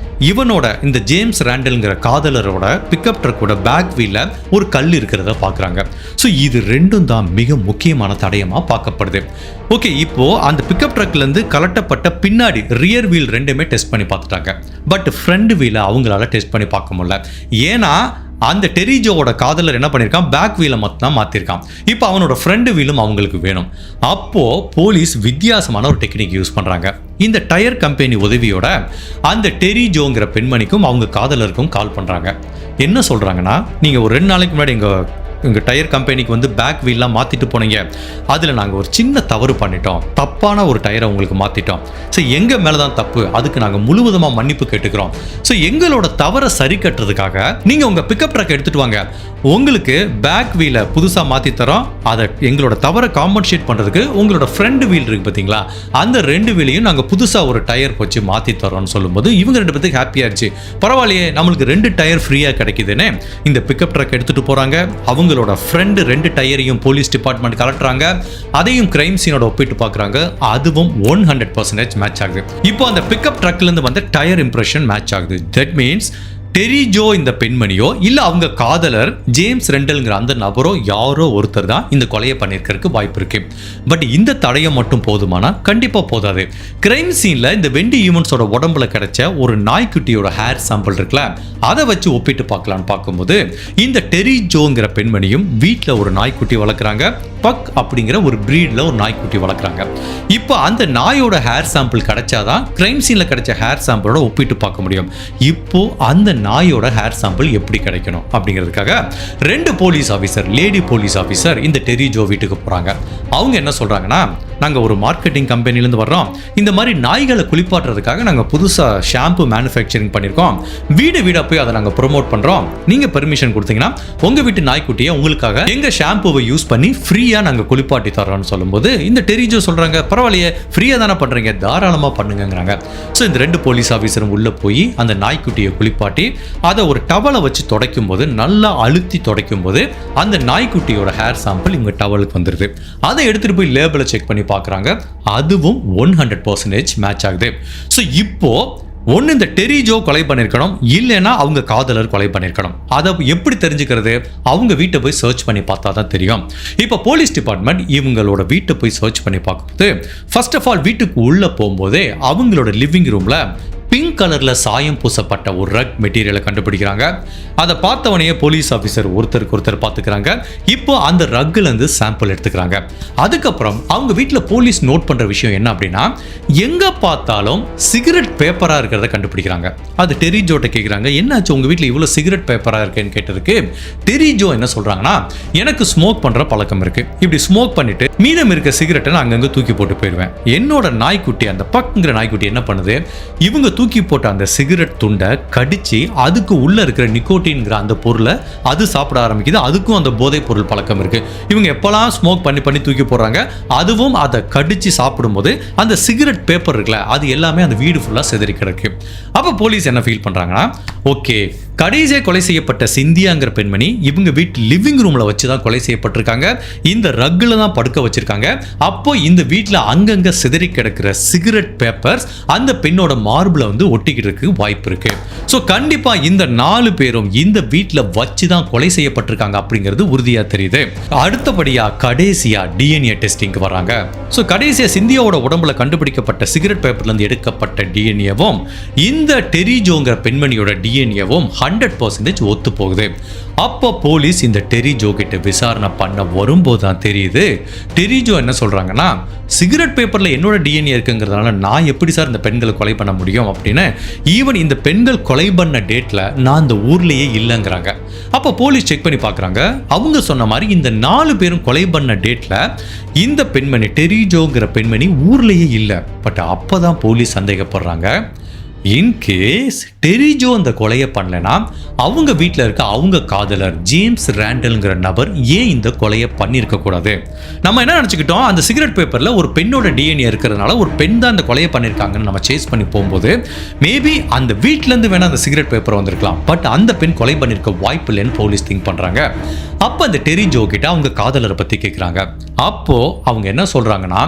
A: இவனோட இந்த ஜேம்ஸ் ரேண்டல்ங்கிற காதலரோட பிக்கப் ட்ரக்கோட பேக் வீல்ல ஒரு கல் இருக்கிறத பார்க்குறாங்க. ஸோ இது ரெண்டும் தான் மிக முக்கியமான தடயமாக பார்க்கப்படுது. ஓகே, இப்போ அந்த பிக்கப் ட்ரக்ல இருந்து கலட்டப்பட்ட பின்னாடி ரியர் வீல் ரெண்டுமே டெஸ்ட் பண்ணி பார்த்துட்டாங்க. பட் ஃப்ரண்ட் வீலை அவங்களால டெஸ்ட் பண்ணி பார்க்க முடியல. ஏன்னா அந்த டெரிஜோவோட காதலர் என்ன பண்ணியிருக்கான், பேக் வீலை மட்டும் மாற்றிருக்கான். இப்போ அவனோட ஃப்ரண்ட் வீலும் அவங்களுக்கு வேணும். அப்போ போலீஸ் வித்தியாசமான ஒரு டெக்னிக் யூஸ் பண்ணுறாங்க. இந்த டயர் கம்பெனி உதவியோட அந்த டெரிஜோங்கிற பெண்மணிக்கும் அவங்க காதலருக்கும் கால் பண்ணுறாங்க. என்ன சொல்கிறாங்கன்னா, நீங்கள் ஒரு 2 நாளைக்கு முன்னாடி எங்கள் எங்கள் டயர் கம்பெனிக்கு வந்து பேக் வீல்லாம் மாற்றிட்டு போனீங்க, அதில் நாங்கள் ஒரு சின்ன தவறு பண்ணிட்டோம், தப்பான ஒரு டயரை உங்களுக்கு மாற்றிட்டோம். ஸோ எங்கள் மேலே தான் தப்பு, அதுக்கு நாங்கள் முழுவதுமாக மன்னிப்பு கேட்டுக்கிறோம். ஸோ எங்களோட தவறை சரி கட்டுறதுக்காக நீங்கள் உங்கள் பிக்கப் ட்ரக் எடுத்துகிட்டு வாங்க, உங்களுக்கு பேக் வீலை புதுசாக மாற்றி தரோம். அதை எங்களோட தவறை காம்பன்சேட் பண்ணுறதுக்கு உங்களோட ஃப்ரண்ட் வீல் இருக்குது பார்த்தீங்களா, அந்த 2 வீலையும் நாங்கள் புதுசாக ஒரு டயர் வச்சு மாற்றி தரோம்னு சொல்லும்போது இவங்க 2 பேருக்கு ஹாப்பியாகிடுச்சு. பரவாயில்லையே, நம்மளுக்கு 2 டயர் ஃப்ரீயாக கிடைக்குதுன்னு இந்த பிக்கப் ட்ரக் எடுத்துகிட்டு போகிறாங்க. அவங்களோட ஃப்ரெண்டு 2 டயரையும் போலீஸ் டிபார்ட்மெண்ட் கலட்டுறாங்க. அதையும் கிரைம் சீனோட ஒப்பிட்டு பார்க்குறாங்க. அதுவும் 100% மேட்ச் ஆகுது. இப்போ அந்த பிக்கப் ட்ரக்லேருந்து வந்த டயர் இம்ப்ரெஷன் மேட்ச் ஆகுது. தட் மீன்ஸ் டெரி ஜோ இந்த பெண்மணியோ இல்ல அவங்க காதலர் ஜேம்ஸ் ரெண்டல்ங்கிற அந்த நபரோ யாரோ ஒருத்தர் தான் இந்த கொலையை பண்ணிருக்கிறதுக்கு வாய்ப்பு இருக்கு. பட் இந்த தடயம் மட்டும் போதுமானா? கண்டிப்பா போதாது. கிரைம் சீன்ல இந்த வெண்டி ஈவன்ஸோட உடம்புல கிடைச்ச ஒரு நாய்க்குட்டியோட ஹேர் சாம்பிள் இருக்குல்ல, அதை வச்சு ஒப்பிட்டு பார்க்கலான்னு பார்க்கும்போது இந்த டெரி ஜோங்கிற பெண்மணியும் வீட்டில் ஒரு நாய்க்குட்டி வளர்க்குறாங்க. பக் அப்படிங்கிற ஒரு பிரீட்ல ஒரு நாய்க்குட்டி வளர்க்குறாங்க. இப்போ அந்த நாயோட ஹேர் சாம்பிள் கிடைச்சாதான் கிரைம் சீன்ல கிடைச்ச ஹேர் சாம்பிளோட ஒப்பிட்டு பார்க்க முடியும். இப்போ அந்த நாயோட ஹேர் சாம்பிள் எப்படி கிடைக்கணும் அப்படிங்கிறதுக்காக 2 police officer, lady police officer இந்த டெரி ஜோ வீட்டுக்கு போறாங்க. அவங்க என்ன சொல்றாங்கன்னா, நாங்கள் ஒரு மார்க்கெட்டிங் கம்பெனிலேருந்து வர்றோம், இந்த மாதிரி நாய்களை குளிப்பாட்டுறதுக்காக நாங்கள் புதுசாக ஷாம்பு மேனுஃபேக்சரிங் பண்ணியிருக்கோம், வீடாக போய் அதை நாங்கள் ப்ரொமோட் பண்ணுறோம், நீங்கள் பெர்மிஷன் கொடுத்தீங்கன்னா உங்கள் வீட்டு நாய்க்குட்டியை உங்களுக்காக எங்கள் ஷாம்புவை யூஸ் பண்ணி ஃப்ரீயாக நாங்கள் குளிப்பாட்டி தரோம்னு சொல்லும்போது இந்த டெரிஜோ சொல்கிறாங்க, பரவாயில்லையே, ஃப்ரீயாக தானே பண்ணுறீங்க, தாராளமாக பண்ணுங்கிறாங்க. ஸோ இந்த 2 போலீஸ் ஆஃபீஸரும் உள்ளே போய் அந்த நாய்க்குட்டியை குளிப்பாட்டி அதை ஒரு டவலை வச்சு துடைக்கும் போது, நல்லா அழுத்தி துடைக்கும் போது அந்த நாய்க்குட்டியோட ஹேர் சாம்பிள் இவங்க டவலுக்கு வந்துடுது. அதை எடுத்துகிட்டு போய் லேபிளை செக் பண்ணி பார்க்குறாங்க. அதுவும் 100% மேட்ச் ஆகுது. ஸோ இப்போ ஒன்று இந்த டெரி ஜோ கொலை பண்ணியிருக்கணும், இல்லைன்னா அவங்க காதலர் கொலை பண்ணியிருக்கணும். அதை எப்படி தெரிஞ்சுக்கிறது? அவங்க வீட்டை போய் சர்ச் பண்ணி பார்த்தா தான் தெரியும். இப்போ போலீஸ் டிபார்ட்மெண்ட் இவங்களோட வீட்டை போய் சர்ச் பண்ணி பார்க்கும்போது, ஃபர்ஸ்ட் ஆஃப் ஆல் வீட்டுக்கு உள்ளே போகும்போதே அவங்களோட லிவிங் ரூமில் பிங்க் கலர்ல சாயம் பூசப்பட்ட ஒரு ரக் மெட்டீரியலை கண்டுபிடிக்கிறாங்க. அதை பார்த்தவனையே போலீஸ் ஆஃபீஸர் ஒருத்தருக்கு ஒருத்தர் பார்த்துக்கிறாங்க. இப்போ அந்த ரக்ல இருந்து சாம்பிள் எடுத்துக்கிறாங்க. அதுக்கப்புறம் அவங்க வீட்டில் போலீஸ் நோட் பண்ற விஷயம் என்ன அப்படின்னா, எங்க பார்த்தாலும் சிகரெட் பேப்பரா இருக்கிறத கண்டுபிடிக்கிறாங்க. அது டெரி ஜோட்ட கேட்குறாங்க, என்னாச்சு உங்க வீட்டில் இவ்வளோ சிகரெட் பேப்பரா இருக்கேன்னு கேட்டதுக்கு டெரி ஜோ என்ன சொல்றாங்கன்னா, எனக்கு ஸ்மோக் பண்ற பழக்கம் இருக்கு, இப்படி ஸ்மோக் பண்ணிட்டு மீதம் இருக்க சிகரெட்டை நான் அங்கங்க தூக்கி போட்டு போயிடுவேன். என்னோட நாய்க்குட்டி, அந்த பக்குங்கிற நாய்க்குட்டி என்ன பண்ணுது, இவங்க தூக்கி போட்ட அந்த சிகரெட் துண்டை கடிச்சு அதுக்கு உள்ள இருக்கிற நிக்கோட்டின்ங்கிற அந்த பொருளை அது சாப்பிட ஆரம்பிக்குது. அதுக்கும் அந்த போதைப் பொருள் பழக்கம் இருக்கு. இவங்க எப்பெல்லாம் ஸ்மோக் பண்ணி தூக்கி போடுறாங்க, அதுவும் அதை கடிச்சு சாப்பிடும்போது அந்த சிகரெட் பேப்பர் இருக்குல்ல, அது எல்லாமே அந்த வீடு ஃபுல்லா சிதறி கிடக்கு. அப்ப போலீஸ் என்ன ஃபீல் பண்றாங்கன்னா, ஓகே, கடைசியாக கொலை செய்யப்பட்ட சிந்தியாங்கிற பெண்மணி இவங்க வீட்டு லிவிங் ரூம்ல வச்சு தான் கொலை செய்யப்பட்டிருக்காங்க. இந்த ரக்கில் தான் படுக்க வச்சிருக்காங்க. அப்போ இந்த வீட்டில் அங்கங்க சிதறி கிடக்கிற சிகரெட் பேப்பர்ஸ் அந்த பெண்ணோட மார்பிள வந்து ஒட்டிக்கிட்டு வாய்ப்பு இருக்கு. ஸோ கண்டிப்பா இந்த 4 பேரும் இந்த வீட்டில் வச்சு தான் கொலை செய்யப்பட்டிருக்காங்க அப்படிங்கிறது உறுதியா தெரியுது. அடுத்தபடியா கடைசியா டிஎன்ஏ டெஸ்டிங்க்கு வராங்க. ஸோ கடைசியா சிந்தியாவோட உடம்புல கண்டுபிடிக்கப்பட்ட சிகரெட் பேப்பர்ல இருந்து எடுக்கப்பட்ட டிஎன்ஏவும் இந்த டெரி ஜோங்கிற பெண்மணியோட டிஎன்ஏவும் 100% ஒத்து போகுது. அப்போ போலீஸ் இந்த டெரி ஜோ கிட்ட விசாரணை பண்ண வரும்போது தான் தெரியுது, டெரி ஜோ என்ன சொல்றாங்கன்னா, சிகரெட் பேப்பர்ல என்னோட டிஎன்ஏ இருக்குங்கிறதுனால நான் எப்படி சார் இந்த பெண்களை கொலை பண்ண முடியும் அப்படின்னு. ஈவன் இந்த பெண்கள் கொலை பண்ண டேட்ல நான் இந்த ஊர்லயே இல்லைங்கிறாங்க. அப்போ போலீஸ் செக் பண்ணி பார்க்குறாங்க. அவங்க சொன்ன மாதிரி இந்த 4 பேரும் கொலை பண்ண டேட்ல இந்த பெண்மணி டெரி ஜோங்கிற பெண்மணி ஊர்லயே இல்லை. பட் அப்போதான் போலீஸ் சந்தேகப்படுறாங்க, இன்கேஸ் டெரி ஜோ அந்த கொலையை பண்ணலனா அவங்க வீட்டில் இருக்க அவங்க காதலர் ஜேம்ஸ் ரேண்டல்ங்கிற நபர் ஏன் இந்த கொலையை பண்ணியிருக்க கூடாது? நம்ம என்ன நினச்சிக்கிட்டோம், அந்த சிகரெட் பேப்பரில் ஒரு பெண்ணோட டிஎன்ஏ இருக்கிறதுனால ஒரு பெண் தான் அந்த கொலையை பண்ணியிருக்காங்கன்னு நம்ம சேஸ் பண்ணி போகும்போது மேபி அந்த வீட்டிலேருந்து வேணால் அந்த சிகரெட் பேப்பர் வந்திருக்கலாம். பட் அந்த பெண் கொலை பண்ணியிருக்க வாய்ப்பு இல்லைன்னு போலீஸ் திங்க் பண்ணுறாங்க. அப்போ அந்த டெரி ஜோ கிட்ட அவங்க காதலரை பற்றி கேட்குறாங்க. அப்போ அவங்க என்ன சொல்கிறாங்கன்னா,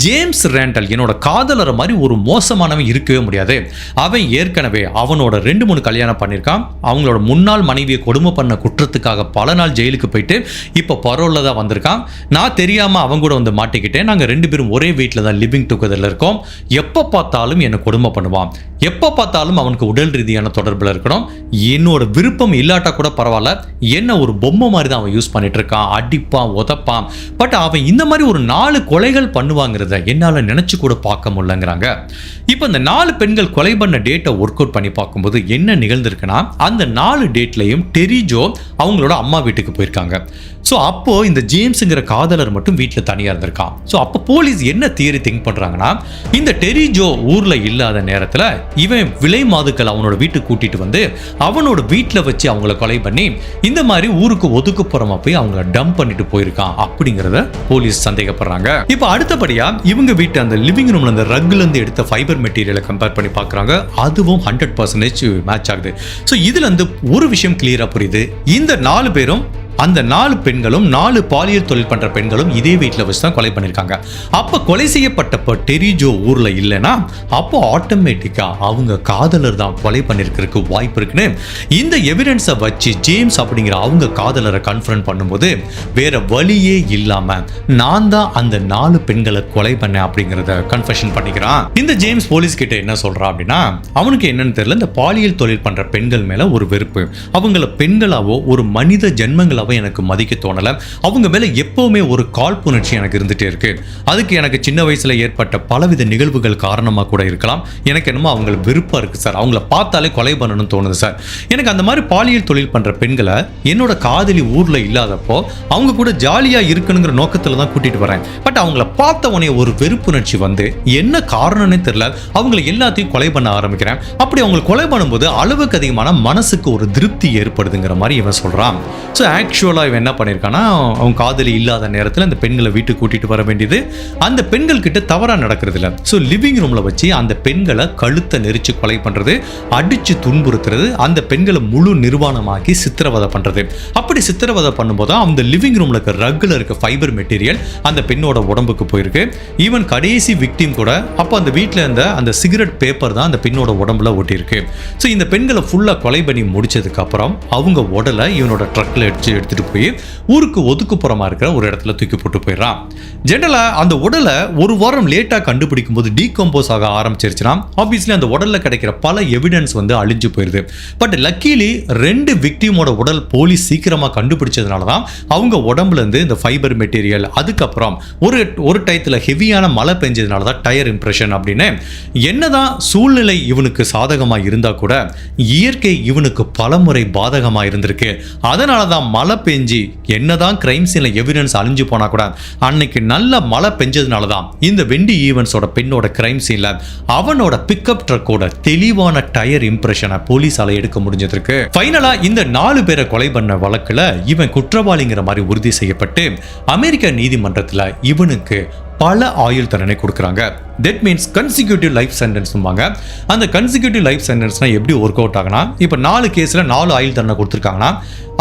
A: ஜேம்ஸ் ரேண்டல் என்னோட காதலரை மாதிரி ஒரு மோசமானவன் இருக்கவே முடியாது. அவன் ஏற்கனவே அவனோட 2-3 கல்யாணம் பண்ணியிருக்கான். அவங்களோட முன்னாள் மனைவியை கொடுமை பண்ண குற்றத்துக்காக பல நாள் ஜெயிலுக்கு போயிட்டு இப்போ பரோலில் தான் வந்திருக்கான். நான் தெரியாமல் அவங்க கூட வந்து மாட்டிக்கிட்டேன். நாங்கள் 2 பேரும் ஒரே வீட்டில் தான் லிவிங் டுகெதரில் இருக்கோம். எப்போ பார்த்தாலும் என்னை கொடுமை பண்ணுவான். எப்போ பார்த்தாலும் அவனுக்கு உடல் ரீதியான தொடர்பில் இருக்கணும். என்னோட விருப்பம் இல்லாட்டா கூட பரவாயில்ல, என்ன ஒரு பொம்மை மாதிரி தான் அவன் யூஸ் பண்ணிட்டு இருக்கான். அடிப்பான், உதப்பான். பட் அவன் இந்த மாதிரி ஒரு 4 கொலைகள் பண்ணுவாங்கிறத என்னால நினைச்சு கூட பார்க்க முடியலங்கிறாங்க. இப்போ இந்த 4 பெண்கள் கொலை பண்ண டேட்டை ஒர்க் அவுட் பண்ணி பார்க்கும்போது என்ன நிகழ்ந்திருக்குன்னா, அந்த 4 டேட்லையும் டெரி ஜோ அவங்களோட அம்மா வீட்டுக்கு போயிருக்காங்க. ஸோ அப்போ இந்த ஜேம்ஸுங்கிற காதலர் மட்டும் வீட்டில் தனியாக இருந்திருக்கான். ஸோ அப்போ போலீஸ் என்ன தியரி திங்க் பண்ணுறாங்கன்னா, இந்த டெரி ஜோ ஊரில் இல்லாத நேரத்தில் இவன் விலை மாதுக்கள் அவனோட வீட்டுக்கு கூட்டிட்டு வந்து அவனோட வீட்டில் வச்சு அவங்கள கொலை பண்ணி இந்த மாதிரி ஊருக்கு ஒதுக்குப்புறமா போய் அவங்கள டம்ப் பண்ணிட்டு போயிருக்கான் அப்படிங்கிறத போலீஸ் சந்தேகப்படுறாங்க. இப்போ அடுத்தபடியா இவங்க வீட்டு அந்த லிவிங் ரூம்ல அந்த ரக்ல இருந்து எடுத்த ஃபைபர் மெட்டீரியலை கம்பேர் பண்ணி பார்க்குறாங்க. அதுவும் 100% மேட்ச் ஆகுது. ஸோ இதுல இருந்து ஒரு விஷயம் கிளியரா புரியுது. இந்த 4 பேரும், அந்த 4 பெண்களும் 4 பாலியல் தொழில் பண்ற பெண்களும் இதே வீட்டில் வச்சு தான் கொலை பண்ணிருக்காங்க. அப்ப கொலை செய்யப்பட்டப்ப டெரி ஜோ ஊர்ல இல்லைன்னா அப்போ ஆட்டோமேட்டிக்கா அவங்க காதலர் தான் கொலை பண்ணிருக்கிறதுக்கு வாய்ப்பு இருக்குன்னு இந்த எவிடன்ஸை வச்சு ஜேம்ஸ் அப்படிங்கிற அவங்க காதலரை கன்ஃபரன்ட் பண்ணும்போது வேற வழியே இல்லாம நான் தான் அந்த 4 பெண்களை கொலை பண்ணேன் அப்படிங்கறத கன்ஃபெஷன் பண்ணிக்கிறான். இந்த ஜேம்ஸ் போலீஸ் கிட்ட என்ன சொல்றான் அப்படின்னா, அவனுக்கு என்னன்னு தெரியல, இந்த பாலியல் தொழில் பண்ற பெண்கள் மேல ஒரு வெறுப்பு, அவங்கள பெண்களாவோ ஒரு மனித ஜென்மங்களாவோ எனக்கு மதிக்க தோணல, அவங்க மேல எப்பவுமே ஒரு காழ்ப்புணர்ச்சி எனக்கு இருந்துட்டே இருக்கு. அதுக்கு எனக்கு சின்ன வயசுல ஏற்பட்ட பலவித நிகழ்வுகள் காரணமா கூட இருக்கலாம். எனக்கு என்னமோ அவங்கள வெறுப்பா இருக்கு சார், அவங்கள பார்த்தாலே கொலை பண்ணணும்னு தோணுது சார். எனக்கு அந்த மாதிரி பாலியல் தொழில் பண்ற பெண்களை என்னோட காதலி ஊர்ல இல்லாதப்போ அவங்க கூட ஜாலியா இருக்கணுங்கிற நோக்கத்துல தான் கூட்டிட்டு வரேன். பட் அவங்கள பார்த்த உடனே ஒரு வெறுப்புணர்ச்சி வந்து என்ன காரணம்னே தெரியல, அவங்களை எல்லாத்தையும் கொலை பண்ண ஆரம்பிக்கிறேன். அப்படி அவங்களை கொலை பண்ணும்போது அளவுக்கு அதிகமான மனசுக்கு ஒரு திருப்தி ஏற்படுதுங்கிற மாதிரி இவன் சொல்றான். ஸோ ஆக்சுவலாக இவன் என்ன பண்ணியிருக்கான்னா, அவன் காதலி இல்லாத நேரத்தில் அந்த பெண்களை வீட்டுக்கு கூட்டிட்டு வர வேண்டியது அந்த பெண்கள் கிட்ட தவறாக நடக்கிறது இல்லை. ஸோ லிவிங் ரூமில் வச்சு அந்த பெண்களை கழுத்தை நெரிச்சு கொலை பண்ணுறது, அடித்து துன்புறுத்துறது, அந்த பெண்களை முழு நிர்வாணமாக்கி சித்திரவதை பண்ணுறது. அப்படி சித்திரவதை பண்ணும்போது அந்த லிவிங் ரூமில் இருக்க ரக்கில் இருக்க ஃபைபர் மெட்டீரியல் அந்த பெண்ணோட உடம்புக்கு போயிருக்கு. ஈவன் கடைசி விக்டிம் கூட அப்போ அந்த வீட்டில் இருந்த அந்த சிகரெட் பேப்பர் தான் அந்த பெண்ணோட உடம்புல ஒட்டியிருக்கு. ஸோ இந்த பெண்களை ஃபுல்லாக கொலை பண்ணி முடிச்சதுக்கு அப்புறம் அவங்க உடலை இவனோட ட்ரக்கில் எடுத்துட்டு போய் ஊருக்கு ஒதுக்குப்புறமா இருக்கிற ஒரு இடத்துல தூக்கி போட்டு போயிடறான். ஜெனரலா அந்த உடலை ஒரு வாரம் லேட்டா கண்டுபிடிக்கும் போது டீகம்போஸ் ஆக ஆரம்பிச்சிருச்சுன்னா ஆப்வியஸ்லி அந்த உடல்ல கிடைக்கிற பல எவிடன்ஸ் வந்து அழிஞ்சு போயிருது. பட் லக்கிலி 2 விக்டிமோட உடல் போலீஸ் சீக்கிரமா கண்டுபிடிச்சதுனால தான் அவங்க உடம்புல இருந்து இந்த ஃபைபர் மெட்டீரியல், அதுக்கப்புறம் ஒரு டயத்துல ஹெவியான மழை பெஞ்சதுனால தான் டயர் இம்ப்ரெஷன் அப்படின்னு என்னதான் சூழ்நிலை இவனுக்கு சாதகமா இருந்தா கூட இயற்கை இவனுக்கு பலமுறை பாதகமா இருந்திருக்கு. அதனால தான் மழை பெஞ்சு என்னதான் கிரைம் சீன்ல எவிடன்ஸ் அழிஞ்சு போனா கூட அன்னைக்கு நல்ல மழை பெஞ்சதுனால தான் இந்த வெண்டி ஈவன்ஸோட பெண்ணோட கிரைம் சீன்ல அவனோட பிக்கப் ட்ரக்கோட தெளிவான டயர் இம்ப்ரெஷனை போலீஸால எடுக்க முடிஞ்சதுக்கு. ஃபைனலா இந்த 4 பேரை கொலை பண்ண வழக்குல இவன் குற்றவாளிங்கிற மாதிரி உறுதி செய்யப்பட்டு அமெரிக்க நீதிமன்றத்துல இவனுக்கு பல ஆயுள் தண்டனை கொடுக்குறாங்க. தட் மீன்ஸ் கன்சிக்யூட்டிவ் லைஃப் சென்டென்ஸ்பாங்க. அந்த கன்சிக்யூட்டிவ் லைஃப் சென்டென்ஸ்னா எப்படி ஒர்க் அவுட் ஆகுனா, இப்போ 4 கேஸில் 4 ஆயுள் தண்டனை கொடுத்துருக்காங்கன்னா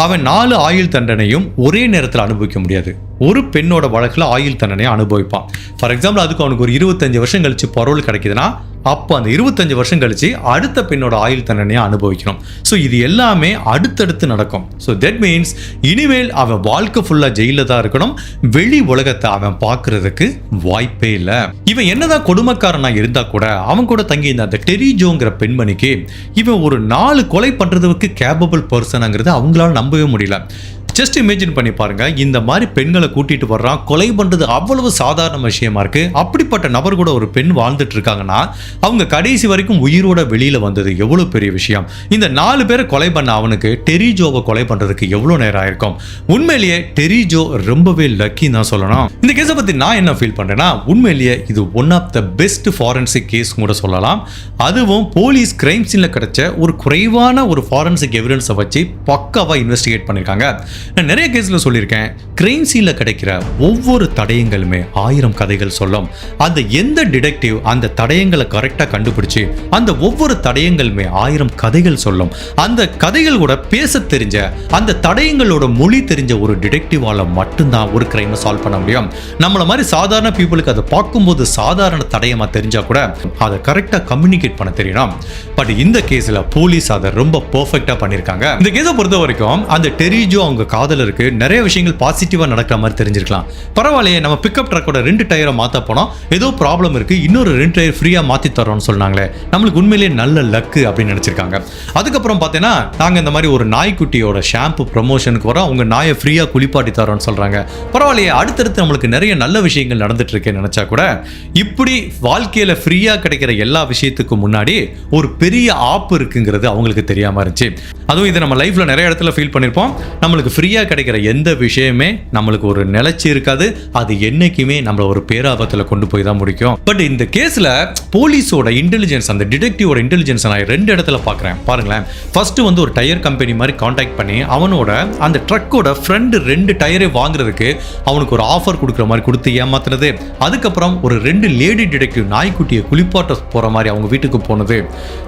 A: அவன் 4 ஆயுள் தண்டனையும் ஒரே நேரத்தில் அனுபவிக்க முடியாது. ஒரு பெண்ணோட வழக்கில் ஆயுள் தண்டனையை அனுபவிப்பான். ஃபார் எக்ஸாம்பிள் அதுக்கு அவனுக்கு ஒரு 25 வருஷம் கழிச்சு பரோல் கிடைக்குதுன்னா அப்போ அந்த 25 வருஷம் கழிச்சு அடுத்த பெண்ணோட ஆயுள் தண்டனையை அனுபவிக்கணும். ஸோ இது எல்லாமே அடுத்தடுத்து நடக்கும். ஸோ தட் மீன்ஸ் இனிமேல் அவன் வாழ்க்கை ஃபுல்லாக ஜெயிலில் தான் இருக்கணும். வெளி உலகத்தை அவன் பார்க்கறதுக்கு வாய்ப்பே இல்லை. இவன் என்னதான் கொடுமைக்காரனா இருந்தா கூட அவன் கூட தங்கி இந்த அந்த டெரி ஜோங்கிற பெண்மணிக்கு இவன் ஒரு 4 கொலை பண்றதுக்கு கேப்பபிள் பர்சனாங்கிறது அவங்களால நம்பவே முடியல. ஜஸ்ட் இமேஜின் பண்ணி பாருங்க, இந்த மாதிரி பெண்களை கூட்டிட்டு வர்றான், கொலை பண்றது அவ்வளவு சாதாரண விஷயமா இருக்கு. அப்படிப்பட்ட நபர் கூட ஒரு பெண் வாழ்ந்துட்டு இருக்காங்கன்னா அவங்க கடைசி வரைக்கும் உயிரோட வெளியில வந்தது எவ்வளவு பெரிய விஷயம். இந்த 4 பேரை கொலை பண்ண அவனுக்கு டெரி ஜோவை கொலை பண்றதுக்கு எவ்வளவு நேரம் ஆயிருக்கும். உண்மையிலேயே டெரி ஜோ ரொம்பவே லக்கி தான் சொல்லணும். இந்த கேஸை பத்தி நான் என்ன ஃபீல் பண்றேன்னா, உண்மையிலேயே இது one of the best forensic case கூட சொல்லலாம். அதுவும் போலீஸ் கிரைம் சீன்ல கிடைச்ச ஒரு குறைவான ஒரு ஃபாரன்சிக் எவிடன்ஸை வச்சு பக்காவா இன்வெஸ்டிகேட் பண்ணிருக்காங்க. நான் நிறைய கேஸ்ல சொல்லியிருக்கேன், கிரைம் சீன்ல கிடைக்கிற ஒவ்வொரு தடயங்களுமே 1000 கதைகள் சொல்லும். அந்த எந்த டிடெக்டிவ் அந்த தடயங்களை கரெக்டா கண்டுபிடிச்சு அந்த ஒவ்வொரு தடயங்களுமே 1000 கதைகள் சொல்லும். அந்த கதைகள் கூட பேச தெரிஞ்ச அந்த தடயங்களோட மொழி தெரிஞ்ச ஒரு டிடெக்டிவால மட்டும்தான் ஒரு கிரைமை சால்வ் பண்ண முடியும். நம்மள மாதிரி சாதாரண பீப்புளுக்கு அதை பார்க்கும்போது சாதாரண தடயமா தெரிஞ்சா கூட அதை கரெக்டா கம்யூனிகேட் பண்ண தெரியணும். பட் இந்த கேஸ்ல போலீஸ் அதை ரொம்ப பெர்ஃபெக்ட்டா பண்ணிருக்காங்க. இந்த கேஸை பொறுத்த வரைக்கும் அந்த டெரி ஜோ அவங்க காதலருக்கு நிறைய விஷயங்கள் பாசிட்டிவா நடக்கிற மாதிரி தெரிஞ்சிருக்கலாம். பரவாயில்லையே, நம்ம பிக்கப் ட்ரக்கோட 2 டயரை மாத்த போனோம், ஏதோ ப்ராப்ளம் இருக்கு, இன்னொரு 2 டயர் ஃப்ரீயா மாத்தி தரோம்னு சொன்னாங்களே, நம்மளுக்கு உண்மையிலேயே நல்ல லக்கு அப்படின்னு நினைச்சிருக்காங்க. அதுக்கப்புறம் பார்த்தீங்கன்னா நாங்க இந்த மாதிரி ஒரு நாய்க்குட்டியோட ஷாம்பு ப்ரமோஷனுக்கு வரோம், உங்க நாயை ஃப்ரீயா குளிப்பாட்டி தரோம்னு சொல்றாங்க. பரவாயில்லையே, அடுத்தடுத்து நம்மளுக்கு நிறைய நல்ல விஷயங்கள் நடந்துட்டு இருக்கேன்னு நினைச்சா கூட இப்படி வாழ்க்கையில ஃப்ரீயா கிடைக்கிற எல்லா விஷயத்துக்கும் முன்னாடி ஒரு பெரிய ஆப்பு இருக்குங்கிறது அவங்களுக்கு தெரியாம இருந்துச்சு. அதுவும் இதை நம்ம லைஃப்ல நிறைய இடத்துல ஃபீல் பண்ணிருப்போம். நம்மளுக்கு ஃப்ரீயா கிடைக்கிற எந்த விஷயமே நம்மளுக்கு ஒரு நிலைச்சி இருக்காது, அது என்னைக்குமே நம்மள ஒரு பேராபத்துல கொண்டு போய் தான் முடிக்கும். பட் இந்த கேஸ்ல போலீஸோட இன்டெலிஜென்ஸ், அந்த டிடெக்டிவோட இன்டெலிஜென்ஸ் நான் 2 இடத்துல பார்க்குறேன். பாருங்களேன், ஃபர்ஸ்ட் வந்து ஒரு டயர் கம்பெனி மாதிரி காண்டாக்ட் பண்ணி அவனோட அந்த ட்ரக்கோட ஃப்ரெண்டு 2 டயரை வாங்குறதுக்கு அவனுக்கு ஒரு ஆஃபர் கொடுக்குற மாதிரி கொடுத்து ஏமாத்துனது. அதுக்கப்புறம் ஒரு 2 லேடி டிடெக்டிவ் நாய்க்குட்டியை குளிப்பாட்ட போற மாதிரி அவங்க வீட்டுக்கு போனது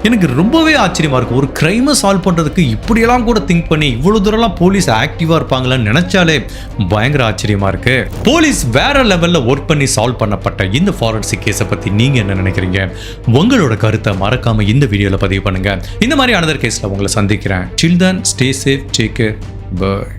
A: எனக்கு ரொம்பவே ஆச்சரியமா இருக்கு. ஒரு கிரைமை சால்வ் பண்றதுக்கு இப்படியெல்லாம் கூட திங்க் பண்ணி இவ்வளவு தூரம்லாம் போலீஸ் ஆக்டிவா இருப்பாங்களான்னு நினைச்சாலே பயங்கர ஆச்சரியமா இருக்கு. போலீஸ் வேற லெவல்ல ஒர்க் பண்ணி சால்வ் பண்ணப்பட்ட இந்த ஃபாரன்சிக் கேஸை பத்தி நீங்க என்ன நினைக்கிறீங்க? உங்களோட கருத்தை மறக்காம இந்த வீடியோல பதிவு பண்ணுங்க. இந்த மாதிரி அனதர் கேஸ்ல உங்களை சந்திக்கிறேன். Till then, stay safe, take care, bye.